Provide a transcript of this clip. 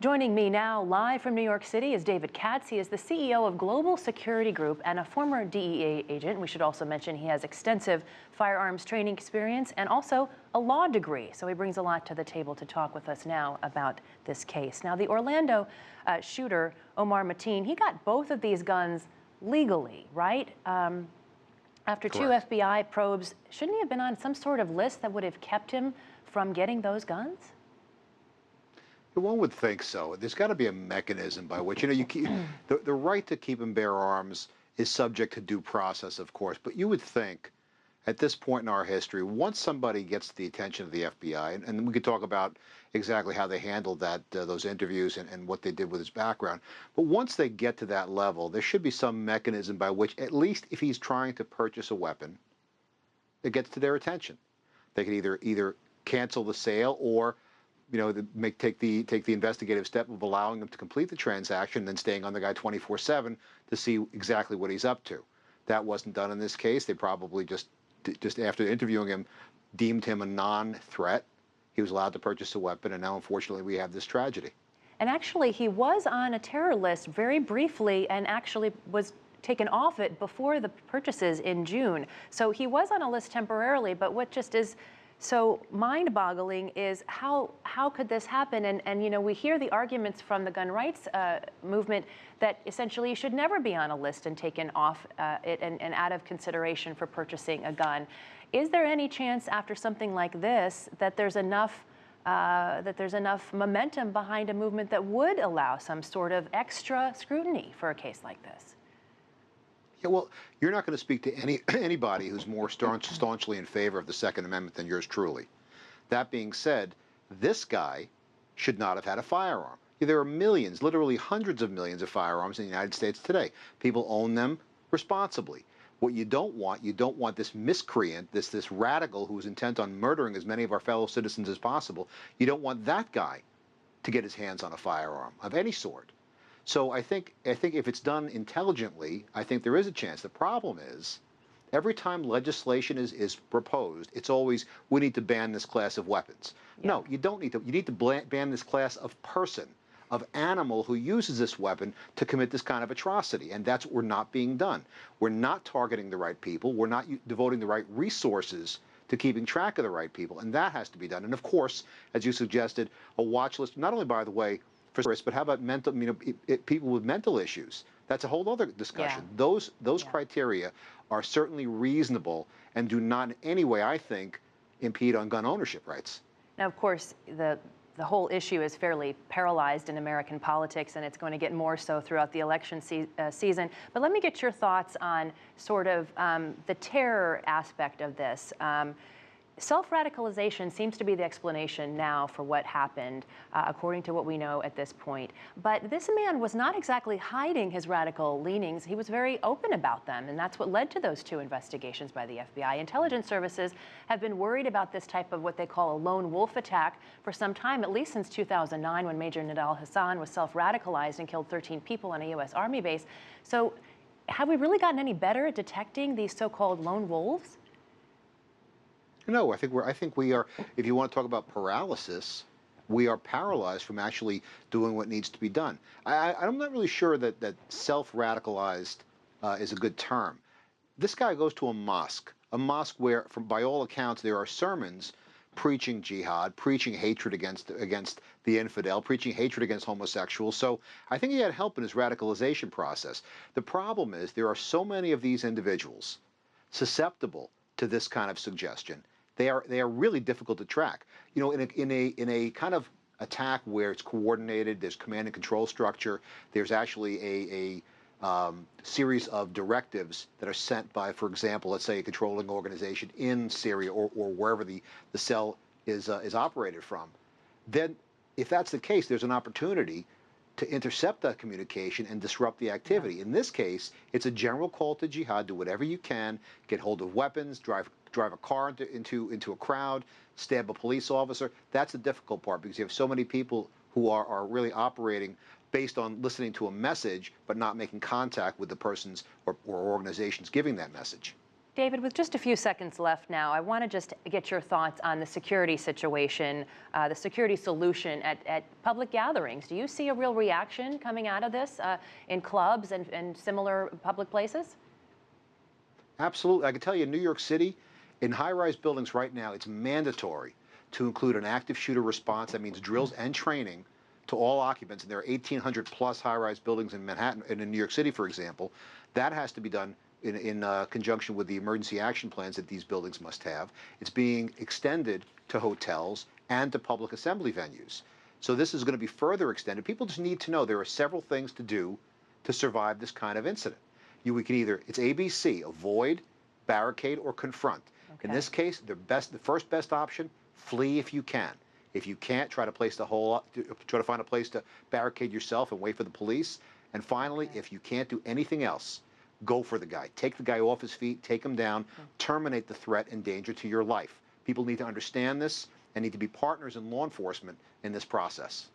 Joining me now live from New York City is David Katz. He is the CEO of Global Security Group and a former DEA agent. We should also mention he has extensive firearms training experience and also a law degree. So he brings a lot to the table to talk with us now about this case. Now, the Orlando shooter, Omar Mateen, he got both of these guns legally, right? After Correct. 2 FBI probes, shouldn't he have been on some sort of list that would have kept him from getting those guns? One would think so. There's got to be a mechanism by which, you keep, the right to keep and bear arms is subject to due process, of course. But you would think at this point in our history, once somebody gets the attention of the FBI, and we could talk about exactly how they handled that, those interviews and what they did with his background. But once they get to that level, there should be some mechanism by which, at least if he's trying to purchase a weapon, it gets to their attention. They could either cancel the sale or take the investigative step of allowing them to complete the transaction, then staying on the guy 24/7 to see exactly what he's up to. That wasn't done in this case. They probably just after interviewing him, deemed him a non-threat. He was allowed to purchase a weapon, and now unfortunately we have this tragedy. And actually, he was on a terror list very briefly and actually was taken off it before the purchases in June. So he was on a list temporarily, but what just is so mind-boggling is how could this happen? And we hear the arguments from the gun rights movement that essentially you should never be on a list and taken off it and out of consideration for purchasing a gun. Is there any chance after something like this that there's enough momentum behind a movement that would allow some sort of extra scrutiny for a case like this? Yeah, well, you're not going to speak to anybody who's more staunchly in favor of the Second Amendment than yours truly. That being said, this guy should not have had a firearm. There are millions, literally hundreds of millions of firearms in the United States today. People own them responsibly. What you don't want this miscreant, this radical who's intent on murdering as many of our fellow citizens as possible. You don't want that guy to get his hands on a firearm of any sort. So I think if it's done intelligently, I think there is a chance. The problem is, every time legislation is proposed, it's always, we need to ban this class of weapons. Yeah. No, you don't need to. You need to ban this class of person, of animal who uses this weapon to commit this kind of atrocity. And that's what we're not being done. We're not targeting the right people. We're not devoting the right resources to keeping track of the right people. And that has to be done. And of course, as you suggested, a watch list, not only, by the way, for this, but how about mental, people with mental issues? That's a whole other discussion. Yeah. Those criteria are certainly reasonable and do not in any way, I think, impede on gun ownership rights. Now, of course, the whole issue is fairly paralyzed in American politics, and it's going to get more so throughout the election season. But let me get your thoughts on sort of the terror aspect of this. Self-radicalization seems to be the explanation now for what happened, according to what we know at this point. But this man was not exactly hiding his radical leanings. He was very open about them, and that's what led to those 2 investigations by the FBI. Intelligence services have been worried about this type of what they call a lone wolf attack for some time, at least since 2009, when Major Nidal Hassan was self-radicalized and killed 13 people on a U.S. Army base. So have we really gotten any better at detecting these so-called lone wolves? No, I think we are. If you want to talk about paralysis, we are paralyzed from actually doing what needs to be done. I'm not really sure that self-radicalized is a good term. This guy goes to a mosque where, by all accounts, there are sermons preaching jihad, preaching hatred against the infidel, preaching hatred against homosexuals. So I think he had help in his radicalization process. The problem is there are so many of these individuals susceptible to this kind of suggestion. They are really difficult to track. In a kind of attack where it's coordinated, there's command and control structure, there's actually a series of directives that are sent by, for example, let's say a controlling organization in Syria or wherever the cell is operated from. Then, if that's the case, there's an opportunity to intercept that communication and disrupt the activity. Yeah. In this case, it's a general call to jihad: do whatever you can, get hold of weapons, drive a car into a crowd, stab a police officer. That's the difficult part, because you have so many people who are really operating based on listening to a message but not making contact with the persons or organizations giving that message. David, with just a few seconds left now, I want to just get your thoughts on the security situation, the security solution at public gatherings. Do you see a real reaction coming out of this in clubs and similar public places? Absolutely. I can tell you in New York City, in high-rise buildings right now, it's mandatory to include an active shooter response. That means drills and training to all occupants. And there are 1,800 plus high-rise buildings in Manhattan and in New York City, for example. That has to be done in conjunction with the emergency action plans that these buildings must have. It's being extended to hotels and to public assembly venues. So this is going to be further extended. People just need to know there are several things to do to survive this kind of incident. We can either, it's ABC, avoid, barricade, or confront. Okay. In this case, the first best option, flee if you can. If you can't, try to find a place to barricade yourself and wait for the police. And finally, if you can't do anything else, go for the guy. Take the guy off his feet, take him down, terminate the threat and danger to your life. People need to understand this and need to be partners in law enforcement in this process.